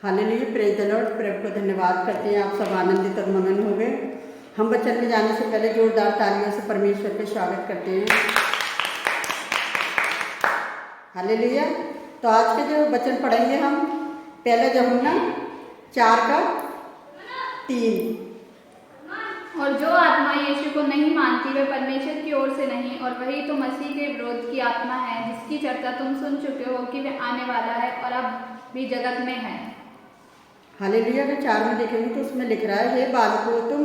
Hallelujah, praise the Lord. प्रभु को धन्यवाद करते हैं। आप सब आनंदित और मगन हो गए। हम वचन में जाने से पहले जोरदार तालियों से परमेश्वर के स्वागत करते हैं। हालेलुया। तो आज के जो वचन पढ़ेंगे हम, पहले यूहन्ना 4:3। और जो आत्मा यीशु को नहीं मानती वे परमेश्वर की ओर से नहीं, और वही तो मसीह के विरोध की आत्मा है, जिसकी चर्चा तुम सुन चुके हो कि वे आने वाला है और अब भी जगत में है। हालेलुया के 4 में देखेंगे तो उसमें लिख रहा है, हे बालकों, तुम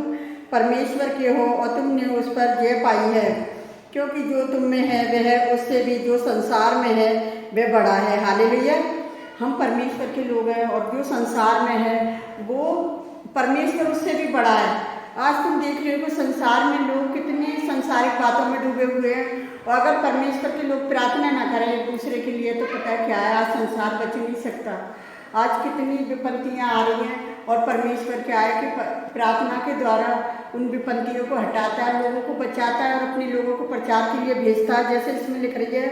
परमेश्वर के हो और तुमने उस पर जय पाई है, क्योंकि जो तुम में है वह उससे भी जो संसार में है वह बड़ा है। हालेलुया। हम परमेश्वर के लोग हैं और जो संसार में है वो परमेश्वर उससे भी बड़ा है। आज तुम देख रहे हो कि संसार में लोग कितनी संसारिक बातों में डूबे हुए हैं, और अगर परमेश्वर के लोग प्रार्थना ना करें एक दूसरे के लिए तो पता है क्या है, आज संसार बच नहीं सकता। आज कितनी विपत्तियाँ आ रही हैं और परमेश्वर क्या है कि प्रार्थना के द्वारा उन विपत्तियों को हटाता है, लोगों को बचाता है और अपने लोगों को प्रचार के लिए भेजता है। जैसे इसमें लिख रही है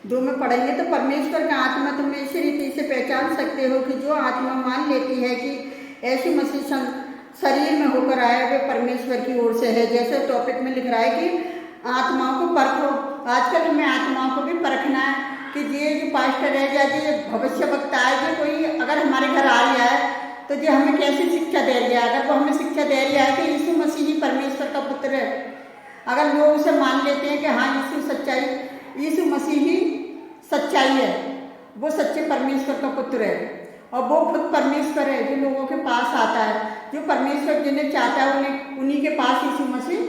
2 में पढ़ेंगे तो परमेश्वर का आत्मा तुम इसी रीति से पहचान सकते हो कि जो आत्मा मान लेती है कि ऐसी मसीह शरीर में होकर आया वे परमेश्वर की ओर से है। जैसे टॉपिक में लिख रहा है कि आत्माओं को परखो। आजकल हमें आत्माओं को भी परखना है कि ये जो पास्टर है या ये भविष्य वक्ता है, जो कोई अगर हमारे घर आ रहा है तो ये हमें कैसी शिक्षा दे रही है। अगर वो हमें शिक्षा दे रही है कि यीशु मसीह ही परमेश्वर का पुत्र है, अगर लोग उसे मान लेते हैं कि हाँ यीशु मसीह ही सच्चाई है, वो सच्चे परमेश्वर का पुत्र है और वो खुद परमेश्वर है जो लोगों के पास आता है। जो परमेश्वर जिन्हें चाहता है उन्हीं के पास यीशु मसीह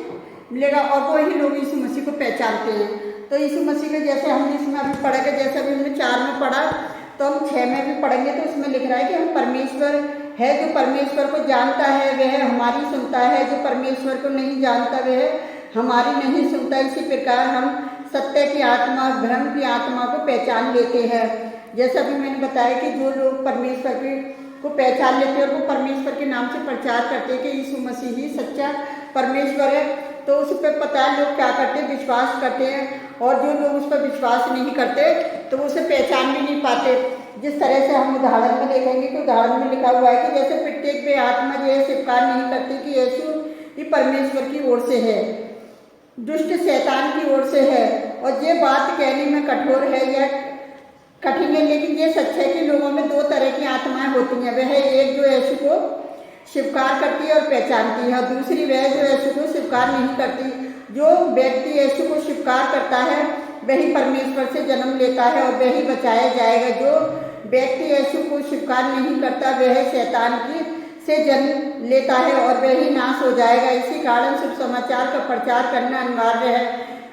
मिलेगा और वो ही लोग यीशु मसीह को पहचानते हैं। तो यीशु मसीह के जैसे हम इसमें अभी पढ़ेंगे, जैसे अभी हमने 4 में पढ़ा तो हम 6 में भी पढ़ेंगे। तो इसमें लिख रहा है कि हम परमेश्वर है, जो परमेश्वर को जानता है वह हमारी सुनता है, जो परमेश्वर को नहीं जानता वह हमारी नहीं सुनता। इसी प्रकार हम सत्य की आत्मा भ्रम की आत्मा को पहचान लेते हैं। जैसा भी मैंने बताया कि जो लोग परमेश्वर को पहचान लेते हैं और वो परमेश्वर के नाम से प्रचार करते हैं कि यीशु मसीह ही सच्चा परमेश्वर है, तो उस पर पता है लोग क्या करते हैं, विश्वास करते हैं। और जो लोग उस पर विश्वास नहीं करते तो उसे पहचान भी नहीं पाते। जिस तरह से हम उदाहरण में देखेंगे कि उदाहरण में लिखा हुआ है कि जैसे प्रत्येक वे आत्मा जो है स्वीकार नहीं करती कि यीशु ही परमेश्वर की ओर से है, दुष्ट शैतान की ओर से है। और ये बात कहने में कठोर है या कठिन है, लेकिन ये सच है कि लोगों में 2 तरह की आत्माएं होती हैं। वह एक जो यीशु को स्वीकार करती है और पहचानती है, और दूसरी वह जो यीशु को स्वीकार नहीं करती। जो व्यक्ति यीशु को स्वीकार करता है वही परमेश्वर से जन्म लेता है और वही बचाया जाएगा। जो व्यक्ति यीशु को स्वीकार नहीं करता वह शैतान से जन्म लेता है और वही नाश हो जाएगा। इसी कारण शुभ समाचार का प्रचार करना अनिवार्य है।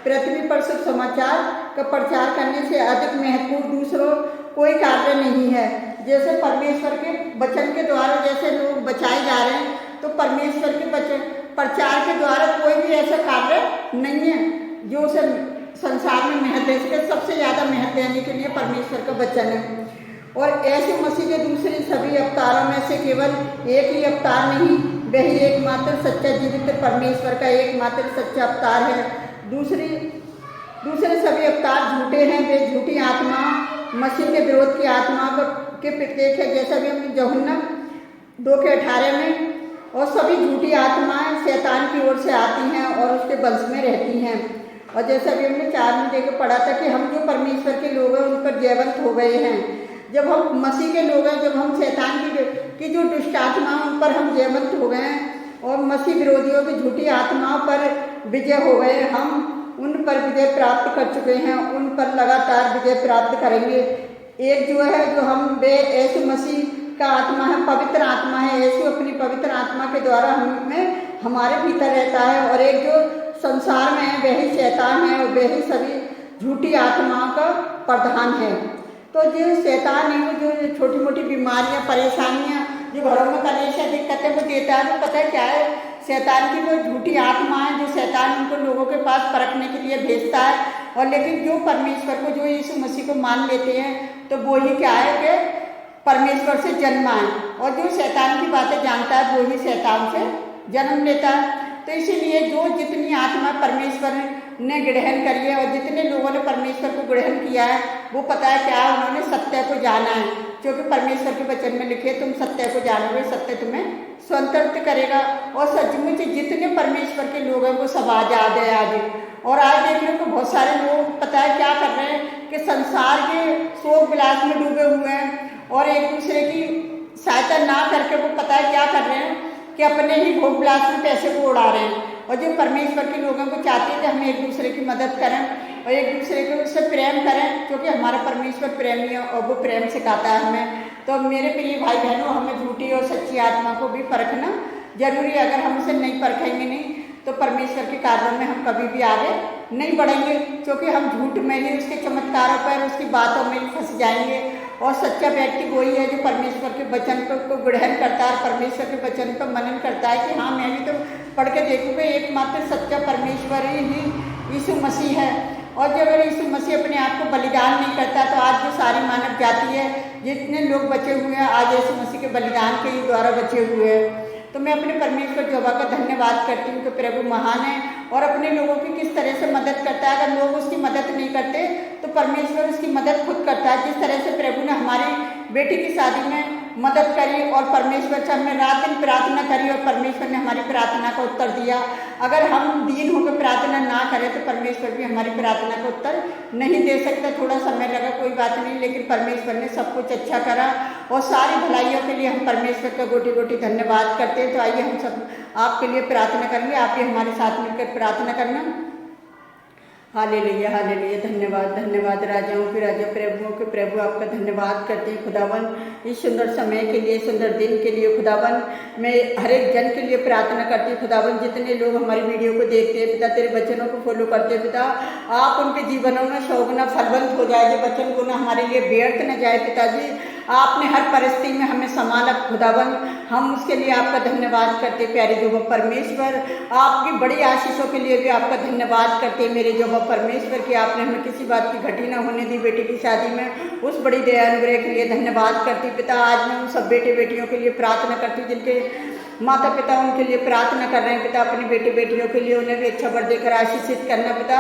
पृथ्वी पर शुभ समाचार का प्रचार करने से अधिक महत्वपूर्ण दूसरों कोई कार्य नहीं है। जैसे परमेश्वर के वचन के द्वारा जैसे लोग बचाए जा रहे हैं, तो परमेश्वर के वचन प्रचार के द्वारा कोई भी ऐसा कार्य नहीं है जो उसे संसार में महत्व है। इसके सबसे ज़्यादा महत्व देने के लिए परमेश्वर का वचन है। और ऐसे मसीह के दूसरे सभी अवतारों में से केवल एक ही अवतार नहीं, वही एकमात्र सच्चा जीवित परमेश्वर का एकमात्र सच्चा अवतार है। दूसरे सभी अवतार झूठे हैं, वे झूठी आत्मा मसीह के विरोध की आत्मा के प्रत्येक है। जैसा भी हमने यूहन्ना 2:18 में, और सभी झूठी आत्माएं शैतान की ओर से आती हैं और उसके वंश में रहती हैं। और जैसा भी हमने 4 में देख पढ़ा था कि हम जो परमेश्वर के लोग हैं उन पर जयवंत हो गए हैं। जब हम मसीह के लोग हैं, जब हम शैतान की जो दुष्ट आत्मा उन पर हम जयवंत हो गए हैं और मसीह विरोधियों की झूठी आत्माओं पर विजय हो गए, हम उन पर विजय प्राप्त कर चुके हैं, उन पर लगातार विजय प्राप्त करेंगे। एक जो है जो हम वे यीशु मसीह का आत्मा है, पवित्र आत्मा है। यीशु अपनी पवित्र आत्मा के द्वारा हमारे भीतर रहता है। और एक जो संसार में है वही शैतान है और वही सभी झूठी आत्माओं का प्रधान है। तो जो शैतान है वो जो छोटी मोटी बीमारियां परेशानियां जो घरों में करने से दिक्कतें वो देता है, वो पता है क्या है, शैतान की वो झूठी आत्मा है जो शैतान उनको लोगों के पास परखने के लिए भेजता है। और लेकिन जो परमेश्वर को जो यीशु मसीह को मान लेते हैं तो वो ही क्या है कि परमेश्वर से जन्मा है, और जो शैतान की बातें जानता है वो ही शैतान से जन्म लेता है। तो इसीलिए जो जितनी आत्मा परमेश्वर ने ग्रहण करी है और जितने लोगों ने परमेश्वर को ग्रहण किया है वो पता है क्या, उन्होंने सत्य को जाना है। जो कि परमेश्वर के वचन में लिखे, तुम सत्य को जानोगे, सत्य तुम्हें स्वतंत्र करेगा। और सचमुच जितने परमेश्वर के लोग हैं वो सब आजाद है आज। और आज देख रहे हो बहुत सारे लोग पता है क्या कर रहे हैं कि संसार के शोक विलास में डूबे हुए हैं और एक दूसरे की सहायता ना करके वो पता है क्या कर रहे हैं कि अपने ही भोग विलास में पैसे को उड़ा रहे हैं। और जो परमेश्वर के लोगों को चाहते हैं कि हम एक दूसरे की मदद करें और एक दूसरे को उससे प्रेम करें, क्योंकि हमारा परमेश्वर प्रेमी है और वो प्रेम सिखाता है हमें। तो मेरे प्रिय भाई बहनों, हमें झूठी और सच्ची आत्मा को भी परखना जरूरी है। अगर हम उसे नहीं परखेंगे नहीं तो परमेश्वर के कार्यों में हम कभी भी आगे नहीं बढ़ेंगे, क्योंकि हम झूठ में ही, उसके चमत्कारों पर, उसकी बातों में ही फंस जाएंगे। और सच्चा व्यक्ति वही है जो परमेश्वर के वचन को ग्रहण करता है, परमेश्वर के वचन पर मनन करता है कि हाँ मैं भी तो पढ़ के देखूँगा, एकमात्र सच्चा परमेश्वर ही यीशु मसीह है। और जब अगर यीशु मसीह अपने आप को बलिदान नहीं करता तो आज जो सारी मानव जाति है, जितने लोग बचे हुए हैं, आज यीशु मसीह के बलिदान के ही द्वारा बचे हुए हैं। तो मैं अपने परमेश्वर यहोवा का धन्यवाद करती हूँ कि प्रभु महान है और अपने लोगों की किस तरह से मदद करता है। अगर लोग उसकी मदद नहीं करते तो परमेश्वर उसकी मदद खुद करता है। जिस तरह से प्रभु ने हमारी बेटी की शादी में मदद करी और परमेश्वर से हमने रात दिन प्रार्थना करी और परमेश्वर ने हमारी प्रार्थना का उत्तर दिया। अगर हम दीन होकर प्रार्थना ना करें तो परमेश्वर भी हमारी प्रार्थना का उत्तर नहीं दे सकता। थोड़ा समय लगा, कोई बात नहीं, लेकिन परमेश्वर ने सब कुछ अच्छा करा और सारी भलाइयों के लिए हम परमेश्वर का गोटी गोटी धन्यवाद करते हैं। तो आइए हम सब आपके लिए प्रार्थना करेंगे। आप भी हमारे साथ मिलकर प्रार्थना करना। Hallelujah hallelujah. धन्यवाद धन्यवाद राजाओं के राजा, प्रभुओं के प्रभु, आपका धन्यवाद करते हैं खुदावन इस सुंदर समय के लिए, सुंदर दिन के लिए। खुदावन मैं हर एक जन के लिए प्रार्थना करती हूँ खुदावन, जितने लोग हमारी वीडियो को देखते हैं पिता, तेरे वचनों को फॉलो करते हैं पिता, आप उनके जीवनों में 100 गुना फलवंत हो जाए, जो वचन को ना हमारे लिए व्यर्थ न जाए पिताजी। आपने हर परिस्थिति में हमें संभाला खुदावन, हम उसके लिए आपका धन्यवाद करते। प्यारे जो परमेश्वर, आपकी बड़ी आशीषों के लिए भी आपका धन्यवाद करते। मेरे जो परमेश्वर की आपने हमें किसी बात की घटी न होने दी बेटी की शादी में, उस बड़ी दया अनुग्रह के लिए धन्यवाद करती पिता। आज मैं उन सब बेटे बेटियों के लिए प्रार्थना करती हूँ जिनके माता पिता उनके लिए प्रार्थना कर रहे हैं पिता, अपनी बेटे बेटियों के लिए उन्हें भी अच्छा वर देकर आशीषित करना पिता।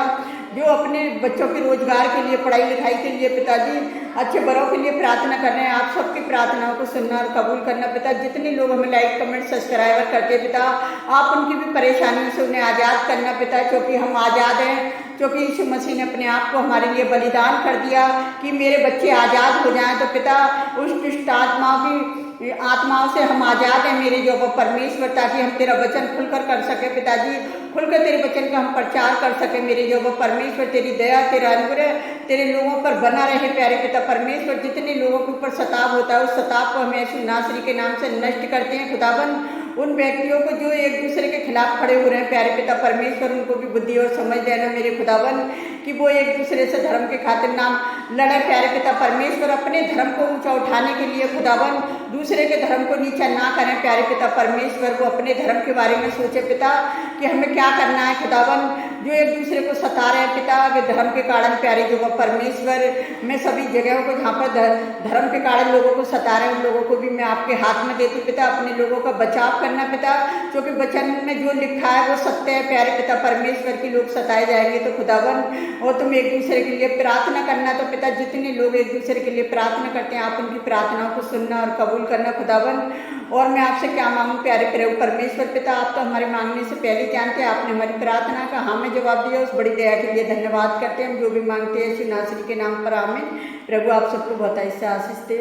जो अपने बच्चों के रोजगार के लिए, पढ़ाई लिखाई के लिए पिताजी अच्छे बड़ों के लिए प्रार्थना कर रहे हैं, आप सबकी प्रार्थनाओं को सुनना और कबूल करना पिता। जितने लोग हमें लाइक कमेंट सब्सक्राइबर करते पिता, आप उनकी भी परेशानियों से उन्हें आज़ाद करना पिता, क्योंकि हम आज़ाद हैं, क्योंकि यीशु मसीह ने अपने आप को हमारे लिए बलिदान कर दिया कि मेरे बच्चे आज़ाद हो जाएं। तो पिता उस दुष्ट आत्माओं से हम आज़ाद हैं मेरे जो परमेश्वर, ताकि हम तेरा वचन खुलकर कर सके पिताजी, खुलकर तेरे वचन का हम प्रचार कर सके मेरे जो परमेश्वर। तेरी दया, तेरा अनुग्रह तेरे लोगों पर बना रहे प्यारे पिता परमेश्वर। जितने लोगों के ऊपर सताव होता है उस सताव को हम यीशु नासरी के नाम से नष्ट करते हैं खुदावन। उन व्यक्तियों को जो एक दूसरे के खिलाफ खड़े हो रहे हैं प्यारे पिता परमेश्वर, उनको भी बुद्धि और समझ देना मेरे खुदावन, कि वो एक दूसरे से धर्म के खातिर नाम लड़े प्यारे पिता परमेश्वर। अपने धर्म को ऊंचा उठाने के लिए खुदावन दूसरे के धर्म को नीचा ना करें प्यारे पिता परमेश्वर। वो अपने धर्म के बारे में सोचे पिता कि हमें क्या करना है खुदावन। जो एक दूसरे को सता रहे हैं पिता वे धर्म के कारण प्यारे जो परमेश्वर, मैं सभी जगहों को जहाँ पर धर्म के कारण लोगों को सता रहे हैं उन लोगों को भी मैं आपके हाथ में देती पिता। अपने लोगों का बचाव करना पिता, क्योंकि वचन में जो लिखा है वो सत्य है प्यारे पिता परमेश्वर की। लोग सताए जाएंगे तो खुदावन, और तुम एक दूसरे के लिए प्रार्थना करना। तो पिता जितने लोग एक दूसरे के लिए प्रार्थना करते हैं आप उनकी प्रार्थनाओं को सुनना और कबूल करना खुदावन। और मैं आपसे क्या मांगूं प्यारे प्रभु परमेश्वर पिता, आप तो हमारे मांगने से पहले जानते हैं, आपने हमारी प्रार्थना का हमें जवाब दिया, उस बड़ी दया के लिए धन्यवाद करते हैं। हम जो भी मांगते हैं यीशु नासरी के नाम पर आमीन। प्रभु आप सबको बहुत ऐसा आशीष दे।